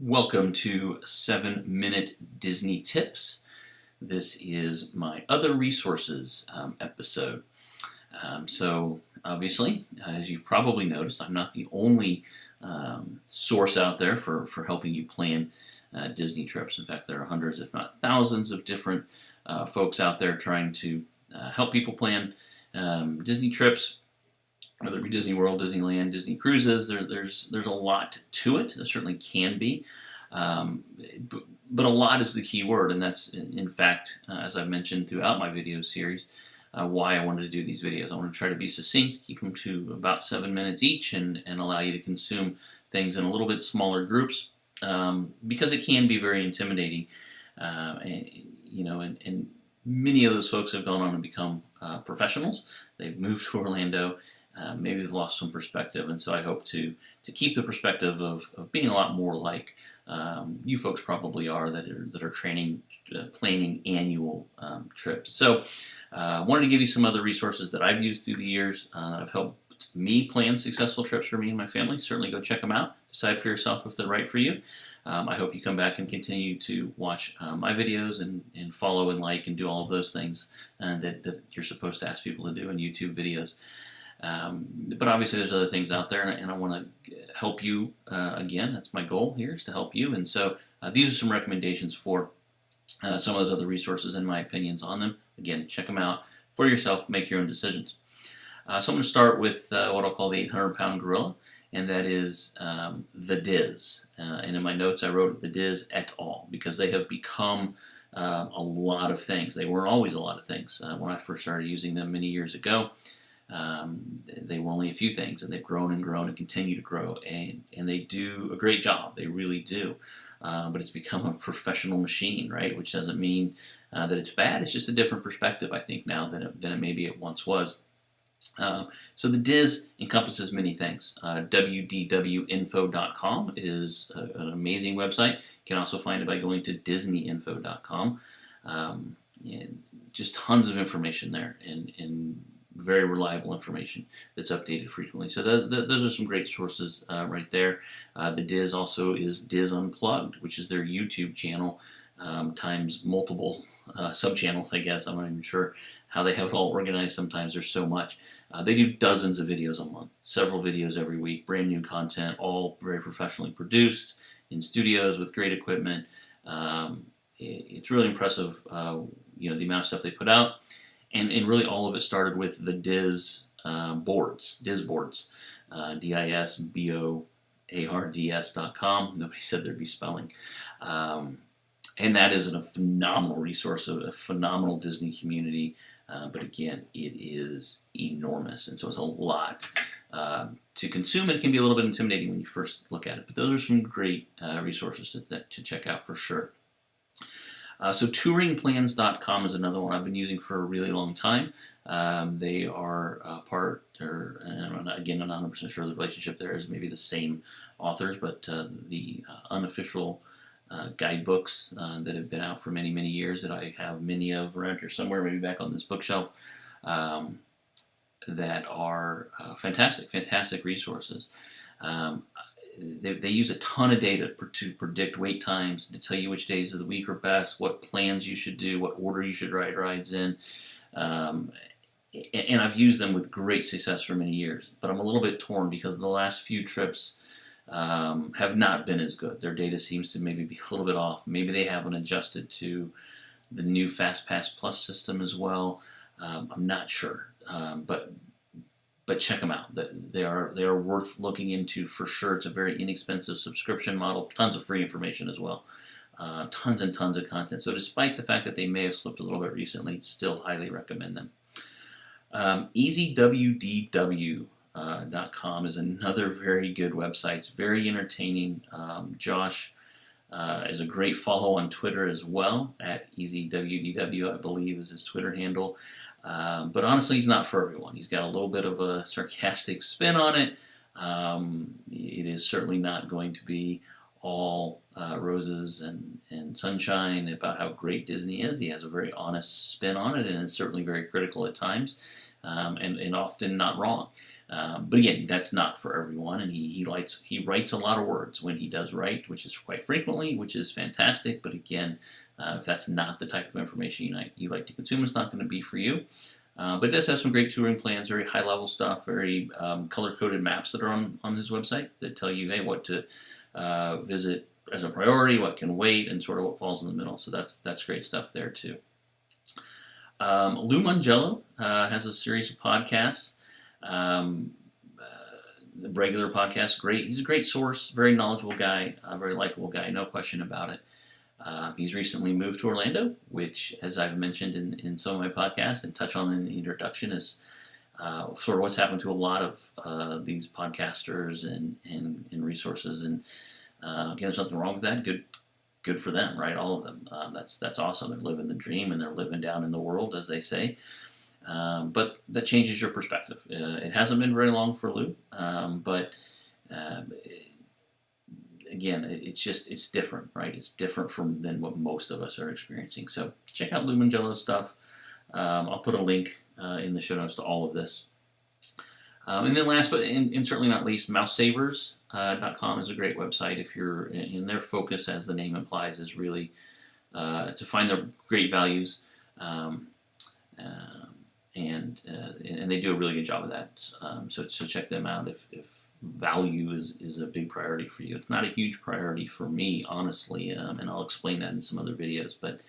Welcome to 7-Minute Disney Tips. This is my other resources episode. So obviously, as you've probably noticed, I'm not the only source out there for helping you plan Disney trips. In fact, there are hundreds, if not thousands, of different folks out there trying to help people plan Disney trips, whether it be Disney World, Disneyland, Disney Cruises. There's a lot to it. There certainly can be. But a lot is the key word, and that's, in fact, as I've mentioned throughout my video series, why I wanted to do these videos. I want to try to be succinct, keep them to about 7 minutes each, and allow you to consume things in a little bit smaller groups, because it can be very intimidating. And many of those folks have gone on and become professionals. They've moved to Orlando. Maybe they've lost some perspective, and so I hope to keep the perspective of being a lot more like you folks probably are that are planning annual trips. So I wanted to give you some other resources that I've used through the years that have helped me plan successful trips for me and my family. Certainly go check them out. Decide for yourself if they're right for you. I hope you come back and continue to watch my videos and follow and like and do all of those things that you're supposed to ask people to do in YouTube videos. But obviously there's other things out there, and I want to help you. Again, that's my goal here, is to help you. And so these are some recommendations for some of those other resources and my opinions on them. Again, check them out for yourself, make your own decisions. So I'm going to start with what I'll call the 800-pound gorilla, and that is the Diz. And in my notes I wrote the Diz et al. Because they have become a lot of things. They weren't always a lot of things when I first started using them many years ago. They were only a few things, and they've grown and grown and continue to grow, and they do a great job. They really do. But it's become a professional machine, right? Which doesn't mean that it's bad. It's just a different perspective, I think, now than it maybe it once was. So the Diz encompasses many things. WDWinfo.com is an amazing website. You can also find it by going to DisneyInfo.com. And just tons of information there, and very reliable information that's updated frequently. So those are some great sources right there. The Diz also is Diz Unplugged, which is their YouTube channel times multiple sub-channels, I guess. I'm not even sure how they have it all organized. Sometimes there's so much. They do dozens of videos a month, several videos every week, brand new content, all very professionally produced in studios with great equipment. It's really impressive, the amount of stuff they put out. And really all of it started with the Diz boards, DISBOARDS.com. Nobody said there'd be spelling. And that is a phenomenal resource, a phenomenal Disney community. But again, it is enormous, and so it's a lot to consume. It can be a little bit intimidating when you first look at it. But those are some great resources to check out for sure. So touringplans.com is another one I've been using for a really long time. They are again, I'm not 100% sure the relationship there is maybe the same authors, but the unofficial guidebooks that have been out for many, many years, that I have many of around here somewhere, maybe back on this bookshelf, that are fantastic resources. They use a ton of data to predict wait times, to tell you which days of the week are best, what plans you should do, what order you should ride rides in. And I've used them with great success for many years. But I'm a little bit torn because the last few trips have not been as good. Their data seems to maybe be a little bit off. Maybe they haven't adjusted to the new FastPass Plus system as well. I'm not sure. But check them out. They are worth looking into for sure. It's a very inexpensive subscription model. Tons of free information as well. Tons and tons of content. So despite the fact that they may have slipped a little bit recently, still highly recommend them. EasyWDW.com is another very good website. It's very entertaining. Josh is a great follow on Twitter as well, at EasyWDW, I believe is his Twitter handle. But honestly, he's not for everyone. He's got a little bit of a sarcastic spin on it. It is certainly not going to be all roses and sunshine about how great Disney is. He has a very honest spin on it, and it's certainly very critical at times, and often not wrong. But again, that's not for everyone, and he writes a lot of words when he does write, which is quite frequently, which is fantastic. But again, if that's not the type of information you like to consume, it's not going to be for you. But it does have some great touring plans, very high level stuff, very color coded maps that are on his website that tell you, hey, what to visit as a priority, what can wait, and sort of what falls in the middle. So that's great stuff there too. Lou Mongello has a series of podcasts. The regular podcast, great. He's a great source, very knowledgeable guy, very likable guy, no question about it. He's recently moved to Orlando, which, as I've mentioned in some of my podcasts and touch on in the introduction, is sort of what's happened to a lot of these podcasters and resources. And again, there's nothing wrong with that. Good for them, right? All of them. That's awesome. They're living the dream and they're living down in the world, as they say. But that changes your perspective. It hasn't been very long for Lou, but again, it's different, right? It's different than what most of us are experiencing. So check out Lou Mongello's stuff. I'll put a link in the show notes to all of this. And then last, but and certainly not least, mousesavers.com is a great website if you're in their focus, as the name implies, is really to find their great values. And they do a really good job of that. So check them out if value is a big priority for you. It's not a huge priority for me, honestly, and I'll explain that in some other videos. But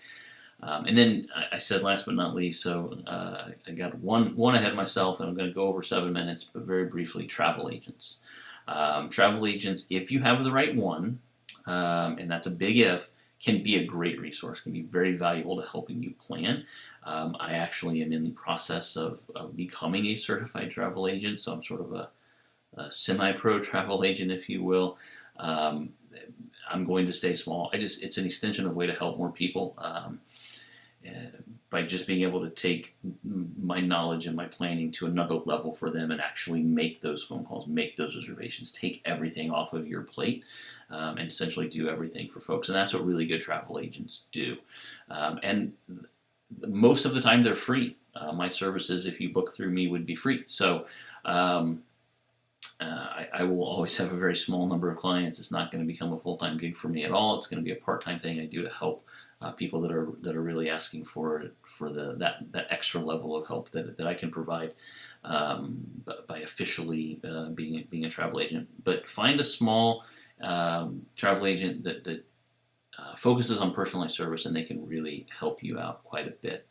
and then I said last but not least, so I got one ahead of myself, and I'm going to go over 7 minutes, but very briefly, travel agents. Travel agents, if you have the right one, and that's a big if, can be a great resource, can be very valuable to helping you plan. I actually am in the process of becoming a certified travel agent, so I'm sort of a semi-pro travel agent, if you will. I'm going to stay small. It's an extension of a way to help more people by just being able to take my knowledge and my planning to another level for them and actually make those phone calls, make those reservations, take everything off of your plate, and essentially do everything for folks. And that's what really good travel agents do. And most of the time they're free. My services, if you book through me, would be free. So I will always have a very small number of clients. It's not going to become a full-time gig for me at all. It's going to be a part-time thing I do to help people that are really asking for that extra level of help that I can provide by officially being a travel agent. But find a small travel agent that focuses on personalized service, and they can really help you out quite a bit.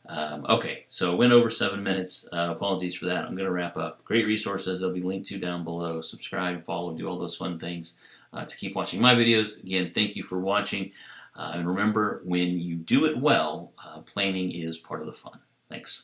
Okay, so went over 7 minutes. Apologies for that. I'm going to wrap up. Great resources. They'll be linked to down below. Subscribe, follow, do all those fun things to keep watching my videos. Again, thank you for watching. And remember, when you do it well, planning is part of the fun. Thanks.